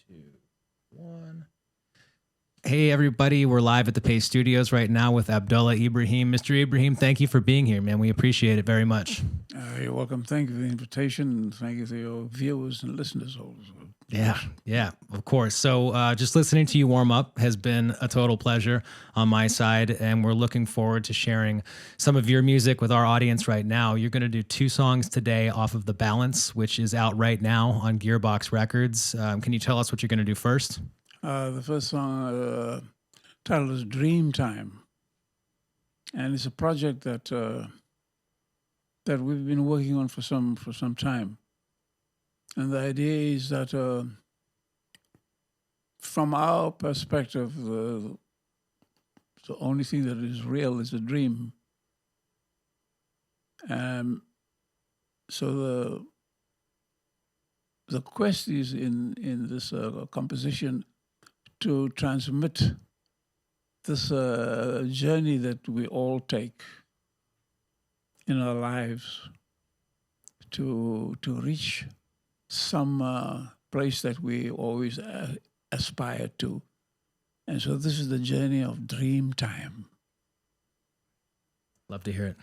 two, one. Hey, everybody. We're live at the Paste Studios right now with Abdullah Ibrahim. Mr. Ibrahim, thank you for being here, man. We appreciate it very much. You're welcome. Thank you for the invitation. And thank you to your viewers and listeners also. Yeah, of course. So just listening to you warm up has been a total pleasure on my side, and we're looking forward to sharing some of your music with our audience right now. You're going to do 2 songs today off of The Balance, which is out right now on Gearbox Records. Can you tell us what you're going to do first? The first song titled is Dreamtime, and it's a project that that we've been working on for some time. And the idea is that from our perspective, the only thing that is real is a dream. So the quest is in this composition to transmit this journey that we all take in our lives to reach some place that we always aspire to. And so this is the journey of Dreamtime. Love to hear it.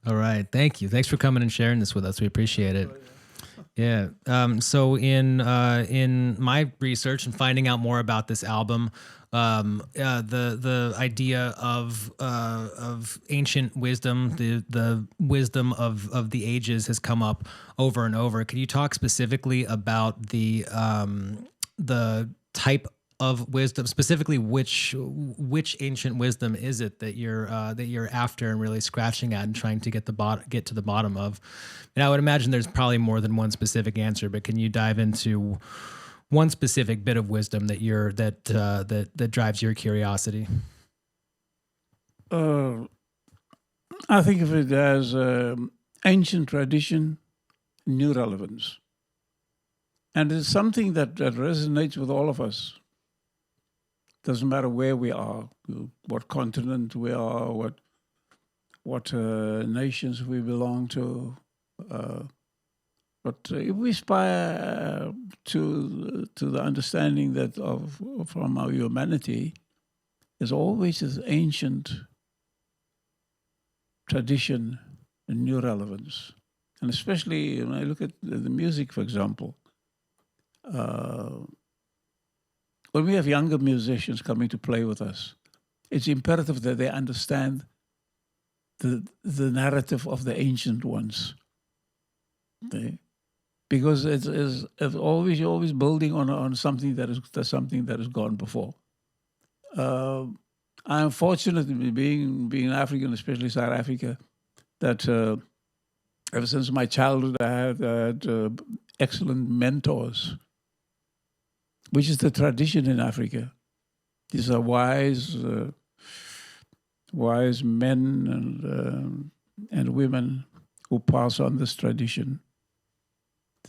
All right. Thank you. Thanks for coming and sharing this with us. We appreciate it. Yeah. So in my research and finding out more about this album, the idea of ancient wisdom, the wisdom of the ages has come up over and over. Could you talk specifically about the type of wisdom, specifically which ancient wisdom is it that you're after and really scratching at and trying to get to the bottom of? And I would imagine there's probably more than one specific answer, but can you dive into one specific bit of wisdom that that drives your curiosity. I think of it as ancient tradition, new relevance. And it's something that resonates with all of us. Doesn't matter where we are, what continent we are, what nations we belong to. But if we aspire to the understanding that from our humanity, there's always this ancient tradition and new relevance. And especially when I look at the music, for example, when we have younger musicians coming to play with us, it's imperative that they understand the narrative of the ancient ones. Because it's always building on something that is gone before. I'm fortunate being African, especially South Africa, that ever since my childhood I had excellent mentors, which is the tradition in Africa. These are wise men and women who pass on this tradition.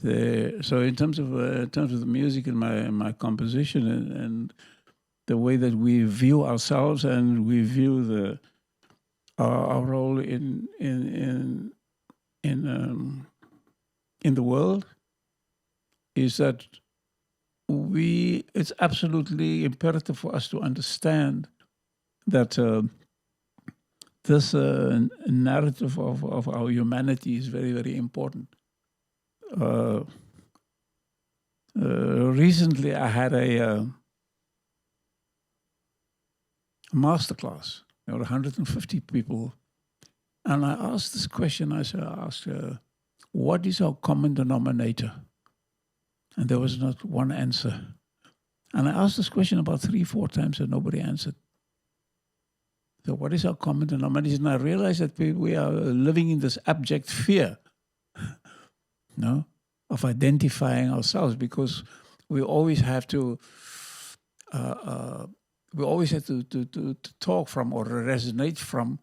So in terms of the music and my composition and the way that we view ourselves and we view our role in the world, is that it's absolutely imperative for us to understand that this narrative of our humanity is very, very important. Recently, I had a masterclass. There were 150 people, and I asked this question. I asked, what is our common denominator? And there was not one answer. And I asked this question about 3-4 times, and nobody answered. So what is our common denominator? And I realized that we are living in this abject fear, no, of identifying ourselves, because we always have to talk from or resonate from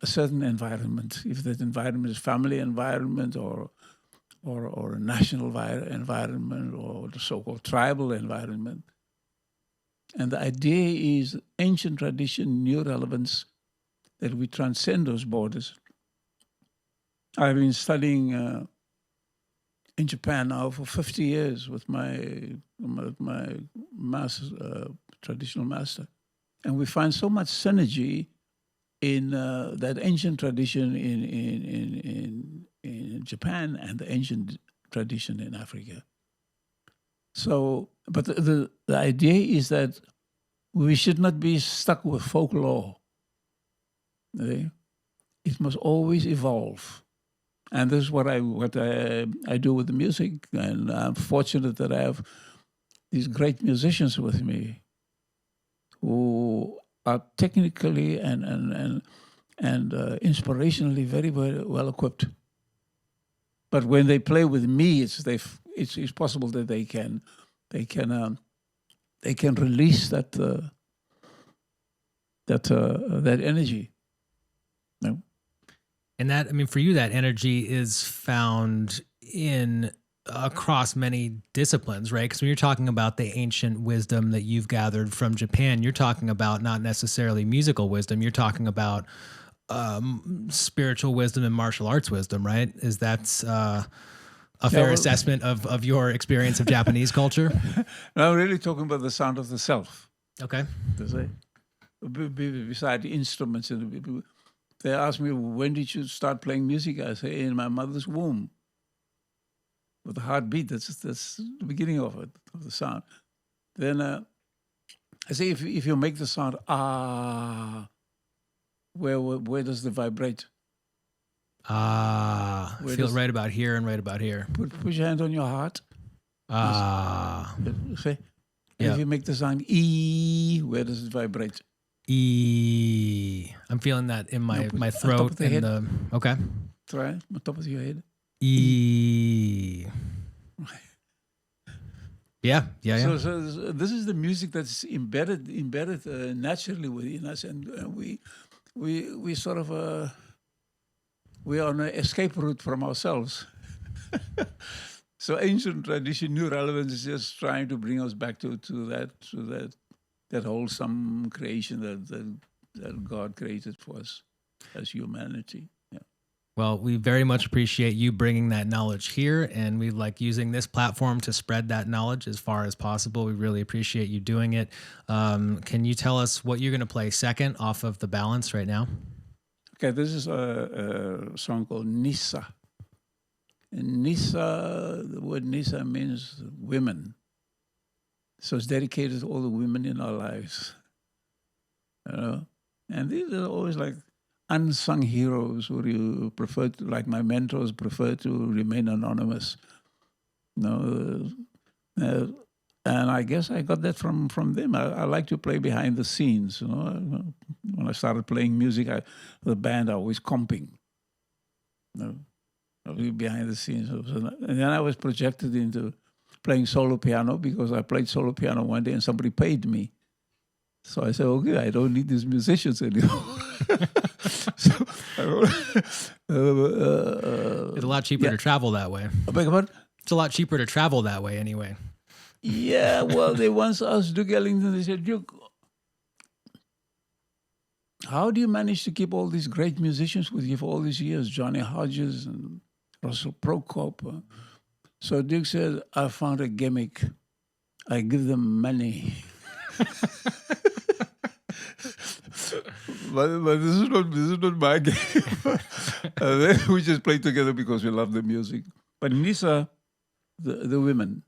a certain environment. If that environment is family environment or a national environment or the so-called tribal environment. And the idea is ancient tradition, new relevance, that we transcend those borders. I've been studying in Japan now for 50 years with my master, traditional master. And we find so much synergy in that ancient tradition in Japan and the ancient tradition in Africa. So, but the idea is that we should not be stuck with folklore. Okay? It must always evolve. And this is what I do with the music. And I'm fortunate that I have these great musicians with me who are technically and inspirationally very, very well equipped. But when they play with me, it's possible that they can release that energy. No? And that, I mean, for you, that energy is found across many disciplines, right? Because when you're talking about the ancient wisdom that you've gathered from Japan, you're talking about not necessarily musical wisdom. You're talking about spiritual wisdom and martial arts wisdom, right? Is that a fair assessment of your experience of Japanese culture? No, I'm really talking about the sound of the self. Okay. Beside the instruments, they ask me, when did you start playing music? I say, in my mother's womb. With the heartbeat, that's the beginning of it, of the sound. Then I say, if you make the sound, where does the vibrate? Feel right about here and right about here. Put your hand on your heart. See? Yeah. If you make the sound E, where does it vibrate? E. I'm feeling that in my throat. Okay. Try on top of your head. E. Yeah, yeah, yeah. So this is the music that's embedded naturally within us, and we sort of we are on an escape route from ourselves. So ancient tradition, new relevance is just trying to bring us back to that wholesome creation that God created for us as humanity. Yeah. Well, we very much appreciate you bringing that knowledge here, and we like using this platform to spread that knowledge as far as possible. We really appreciate you doing it. Can you tell us what you're going to play second off of the balance right now? Okay, this is a song called Nisa. And Nisa, the word Nisa means women. So it's dedicated to all the women in our lives. You know? And these are always like unsung heroes who you prefer to, like my mentors, prefer to remain anonymous. You know, and I guess I got that from them. I like to play behind the scenes. You know, when I started playing music, the band are always comping. You know, I'll be behind the scenes, and then I was projected into playing solo piano because I played solo piano one day and somebody paid me. So I said, okay, I don't need these musicians anymore. So It's a lot cheaper to travel that way. I beg your pardon? It's a lot cheaper to travel that way anyway. Yeah, well, they once asked Duke Ellington, they said, Duke, how do you manage to keep all these great musicians with you for all these years, Johnny Hodges and Russell Prokop? So Duke said, I found a gimmick. I give them money. but this is not my game. We just play together because we love the music. But Nisa, the women.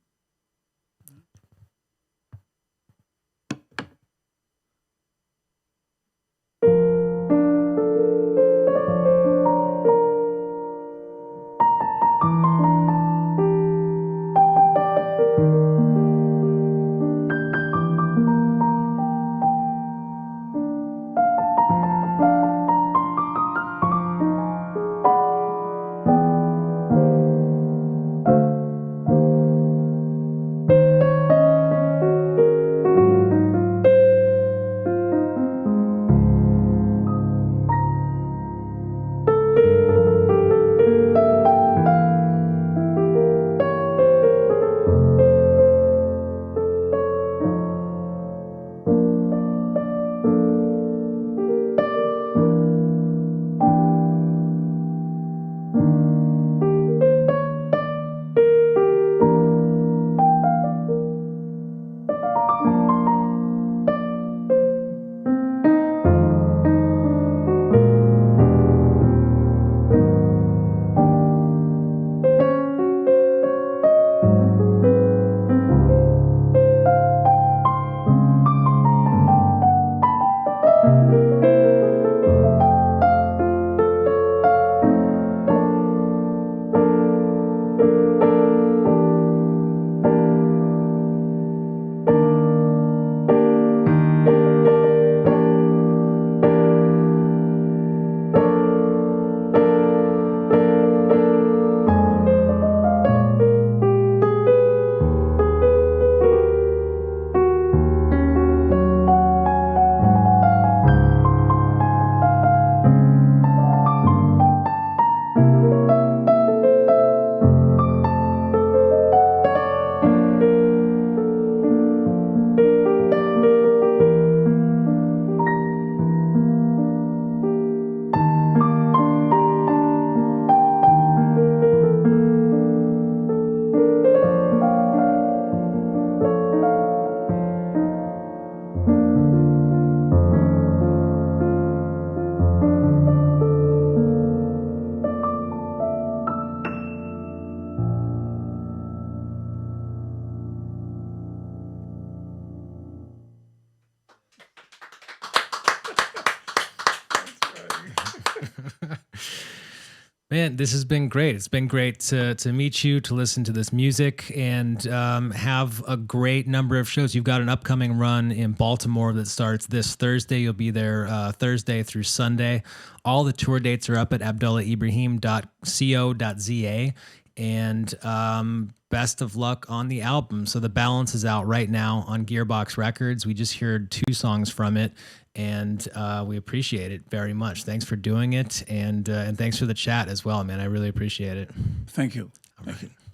Man, this has been great. It's been great to meet you, to listen to this music, and have a great number of shows. You've got an upcoming run in Baltimore that starts this Thursday. You'll be there Thursday through Sunday. All the tour dates are up at abdullahibrahim.co.za. And best of luck on the album. So The Balance is out right now on Gearbox Records. We just heard 2 songs from it, and we appreciate it very much. Thanks for doing it, and thanks for the chat as well, man. I really appreciate it. Thank you. All Thank right. you.